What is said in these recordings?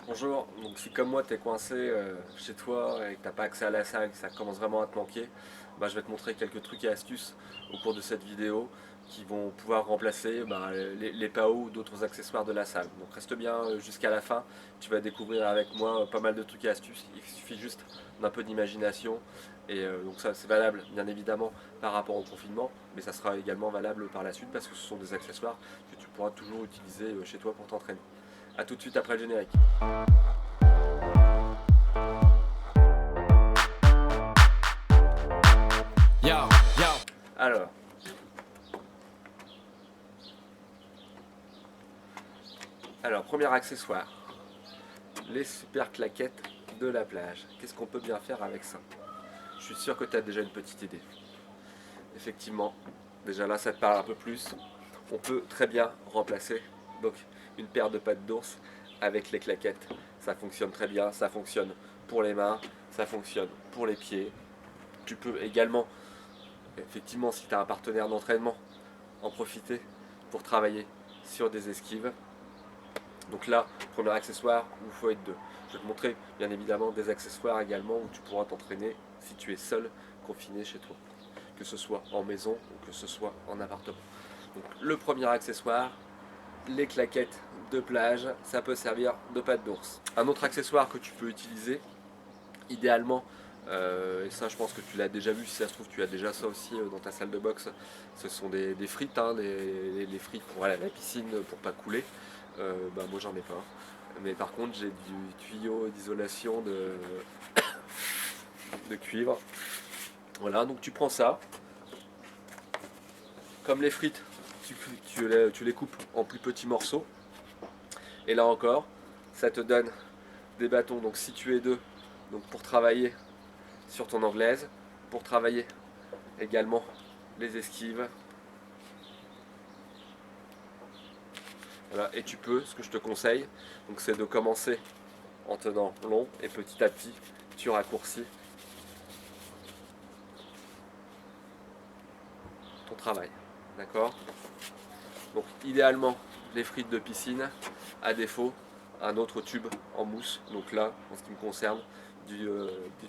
Bonjour, donc si comme moi tu es coincé chez toi et que tu n'as pas accès à la salle, que ça commence vraiment à te manquer, je vais te montrer quelques trucs et astuces au cours de cette vidéo qui vont pouvoir remplacer les PAO ou d'autres accessoires de la salle. Donc reste bien jusqu'à la fin, tu vas découvrir avec moi pas mal de trucs et astuces, il suffit juste d'un peu d'imagination et donc ça c'est valable bien évidemment par rapport au confinement, mais ça sera également valable par la suite parce que ce sont des accessoires que tu pourras toujours utiliser chez toi pour t'entraîner. A tout de suite après le générique. Yo, yo. Alors, premier accessoire, les super claquettes de la plage. Qu'est-ce qu'on peut bien faire avec ça? Je suis sûr que tu as déjà une petite idée. Effectivement, déjà là ça te parle un peu plus. On peut très bien remplacer donc une paire de pattes d'ours avec les claquettes. Ça fonctionne très bien, ça fonctionne pour les mains, ça fonctionne pour les pieds. Tu peux également, effectivement, si tu as un partenaire d'entraînement, en profiter pour travailler sur des esquives. Donc là, premier accessoire où il faut être deux. Je vais te montrer bien évidemment des accessoires également où tu pourras t'entraîner si tu es seul, confiné chez toi. Que ce soit en maison ou que ce soit en appartement. Donc le premier accessoire, les claquettes de plage, ça peut servir de patte d'ours. Un autre accessoire que tu peux utiliser, idéalement, et ça je pense que tu l'as déjà vu, si ça se trouve tu as déjà ça aussi dans ta salle de boxe, ce sont des frites, hein, les frites pour aller à la piscine pour pas couler. Moi j'en ai pas, mais par contre j'ai du tuyau d'isolation de cuivre. Voilà, donc tu prends ça, comme les frites, tu les coupes en plus petits morceaux, et là encore, ça te donne des bâtons, donc si tu es deux, donc pour travailler sur ton anglaise, pour travailler également les esquives. Voilà, et tu peux, ce que je te conseille, donc c'est de commencer en tenant long et petit à petit tu raccourcis ton travail. D'accord? Donc idéalement les frites de piscine, à défaut un autre tube en mousse. Donc là, en ce qui me concerne, du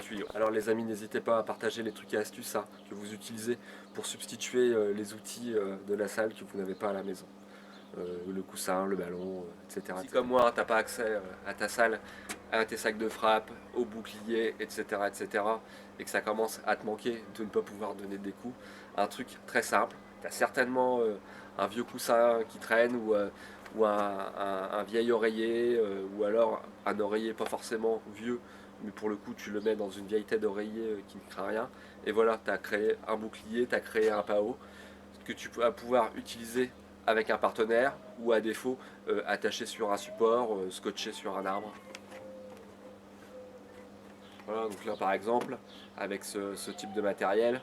tuyau. Alors les amis, n'hésitez pas à partager les trucs et astuces que vous utilisez pour substituer les outils de la salle que vous n'avez pas à la maison. Le coussin, le ballon, etc. Si comme moi, tu n'as pas accès à ta salle, à tes sacs de frappe, au bouclier, etc., etc., et que ça commence à te manquer de ne pas pouvoir donner des coups, un truc très simple, tu as certainement un vieux coussin qui traîne ou un vieil oreiller, ou alors un oreiller pas forcément vieux, mais pour le coup tu le mets dans une vieille tête d'oreiller qui ne craint rien, et voilà, tu as créé un bouclier, tu as créé un PAO que tu vas pouvoir utiliser avec un partenaire ou à défaut attaché sur un support, scotché sur un arbre. Voilà, donc là par exemple, avec ce type de matériel,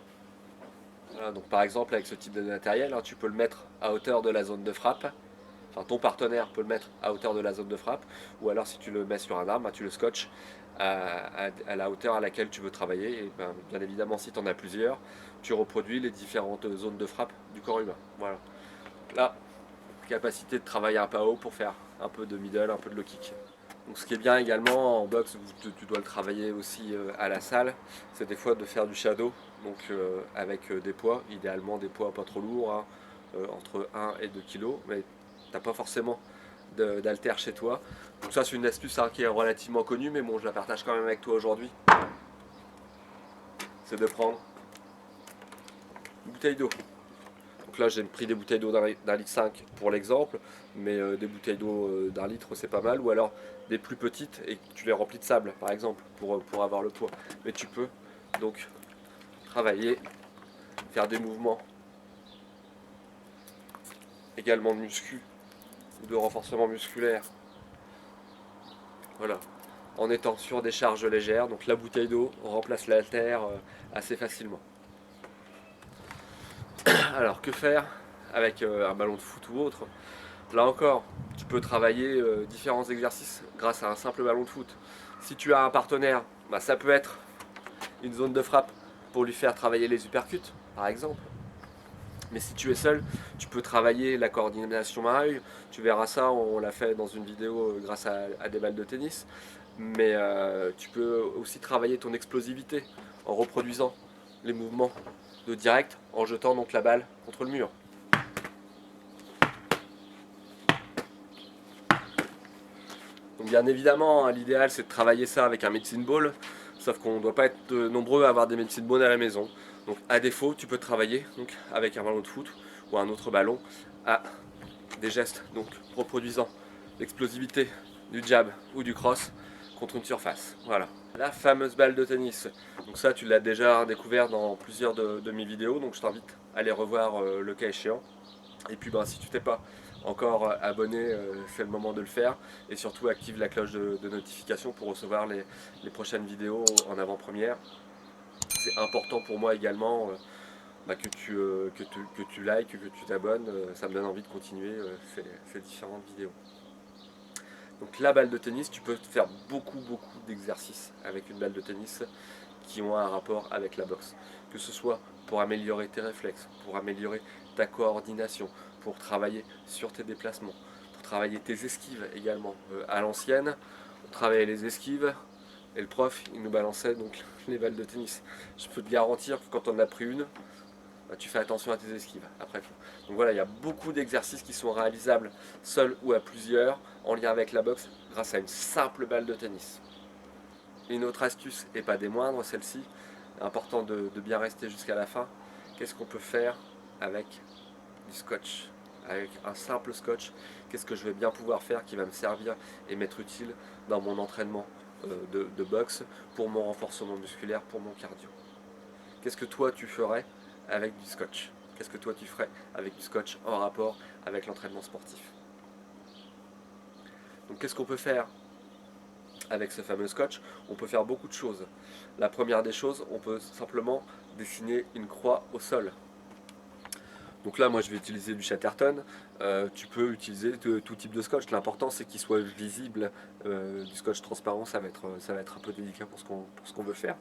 voilà, donc par exemple avec ce type de matériel, hein, tu peux le mettre à hauteur de la zone de frappe. Enfin, ton partenaire peut le mettre à hauteur de la zone de frappe, ou alors si tu le mets sur un arbre, tu le scotches à la hauteur à laquelle tu veux travailler. Et bien évidemment, si tu en as plusieurs, tu reproduis les différentes zones de frappe du corps humain. Voilà. Là, capacité de travailler un pas haut pour faire un peu de middle, un peu de low kick. Donc ce qui est bien également en boxe, tu dois le travailler aussi à la salle, c'est des fois de faire du shadow, donc avec des poids, idéalement des poids pas trop lourds, hein, entre 1 et 2 kg, mais t'as pas forcément d'haltère chez toi. Donc ça c'est une astuce qui est relativement connue, mais bon je la partage quand même avec toi aujourd'hui. C'est de prendre une bouteille d'eau. Donc là j'ai pris des bouteilles d'eau d'un litre 5 pour l'exemple, mais des bouteilles d'eau d'un litre c'est pas mal, ou alors des plus petites et tu les remplis de sable par exemple pour avoir le poids. Mais tu peux donc travailler, faire des mouvements également de muscu ou de renforcement musculaire. Voilà, en étant sur des charges légères, donc la bouteille d'eau remplace l'haltère assez facilement. Alors que faire avec un ballon de foot ou autre? Là encore, tu peux travailler différents exercices grâce à un simple ballon de foot. Si tu as un partenaire, ça peut être une zone de frappe pour lui faire travailler les uppercuts, par exemple. Mais si tu es seul, tu peux travailler la coordination main-œil. Tu verras ça, on l'a fait dans une vidéo grâce à des balles de tennis. Mais tu peux aussi travailler ton explosivité en reproduisant les mouvements de direct, en jetant donc la balle contre le mur. Donc bien évidemment, hein, l'idéal c'est de travailler ça avec un medicine ball, sauf qu'on ne doit pas être nombreux à avoir des medicine ball à la maison. Donc à défaut, tu peux travailler donc, avec un ballon de foot ou un autre ballon à des gestes, donc reproduisant l'explosivité du jab ou du cross contre une surface. Voilà. La fameuse balle de tennis. Donc ça, tu l'as déjà découvert dans plusieurs de mes vidéos, donc je t'invite à les revoir le cas échéant. Et puis ben, si tu t'es pas encore abonné, c'est le moment de le faire. Et surtout active la cloche de notification pour recevoir les prochaines vidéos en avant-première. C'est important pour moi également bah, que tu likes, que tu t'abonnes. Ça me donne envie de continuer ces différentes vidéos. Donc la balle de tennis, tu peux faire beaucoup d'exercices avec une balle de tennis qui ont un rapport avec la boxe. Que ce soit pour améliorer tes réflexes, pour améliorer ta coordination, pour travailler sur tes déplacements, pour travailler tes esquives également. À l'ancienne, on travaillait les esquives et le prof il nous balançait donc les balles de tennis. Je peux te garantir que quand on en a pris une, bah, tu fais attention à tes esquives après coup. Donc voilà, il y a beaucoup d'exercices qui sont réalisables seuls ou à plusieurs en lien avec la boxe grâce à une simple balle de tennis. Une autre astuce, et pas des moindres, celle-ci, important de bien rester jusqu'à la fin. Qu'est-ce qu'on peut faire avec du scotch? Avec un simple scotch, qu'est-ce que je vais bien pouvoir faire qui va me servir et m'être utile dans mon entraînement de boxe, pour mon renforcement musculaire, pour mon cardio? Qu'est-ce que toi tu ferais avec du scotch? Qu'est-ce que toi tu ferais avec du scotch en rapport avec l'entraînement sportif? Donc qu'est-ce qu'on peut faire avec ce fameux scotch? On peut faire beaucoup de choses. La première des choses, on peut simplement dessiner une croix au sol. Donc là, moi, je vais utiliser du Chatterton. Tu peux utiliser tout type de scotch. L'important, c'est qu'il soit visible. Du scotch transparent, ça va être un peu délicat pour ce qu'on veut faire.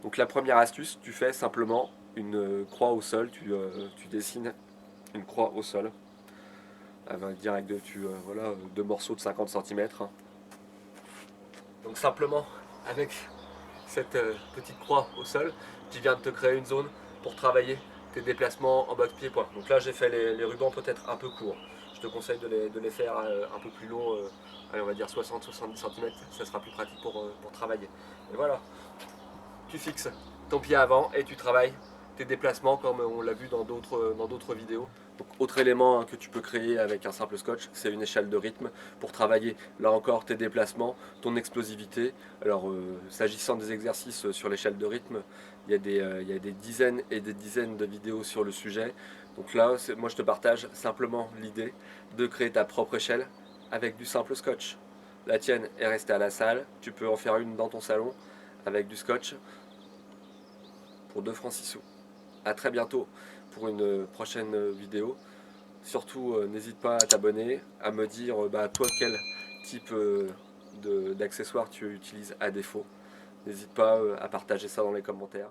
Donc la première astuce, tu fais simplement une croix au sol. Tu dessines une croix au sol avec direct voilà, deux morceaux de 50 cm. Donc simplement, avec cette petite croix au sol, tu viens de te créer une zone pour travailler tes déplacements en boxe pied-point. Donc là, j'ai fait les rubans peut-être un peu courts. Je te conseille de les faire un peu plus longs, allez, on va dire 60-70 cm, ça sera plus pratique pour travailler. Et voilà, tu fixes ton pied avant et tu travailles tes déplacements comme on l'a vu dans d'autres vidéos. Donc, autre élément que tu peux créer avec un simple scotch, c'est une échelle de rythme pour travailler là encore tes déplacements, ton explosivité. Alors s'agissant des exercices sur l'échelle de rythme, il y a des dizaines et des dizaines de vidéos sur le sujet. Donc là, moi je te partage simplement l'idée de créer ta propre échelle avec du simple scotch. La tienne est restée à la salle, tu peux en faire une dans ton salon avec du scotch pour 2 francs 6 sous. A très bientôt pour une prochaine vidéo. Surtout, n'hésite pas à t'abonner, à me dire bah, toi quel type d'accessoires tu utilises à défaut. N'hésite pas à partager ça dans les commentaires.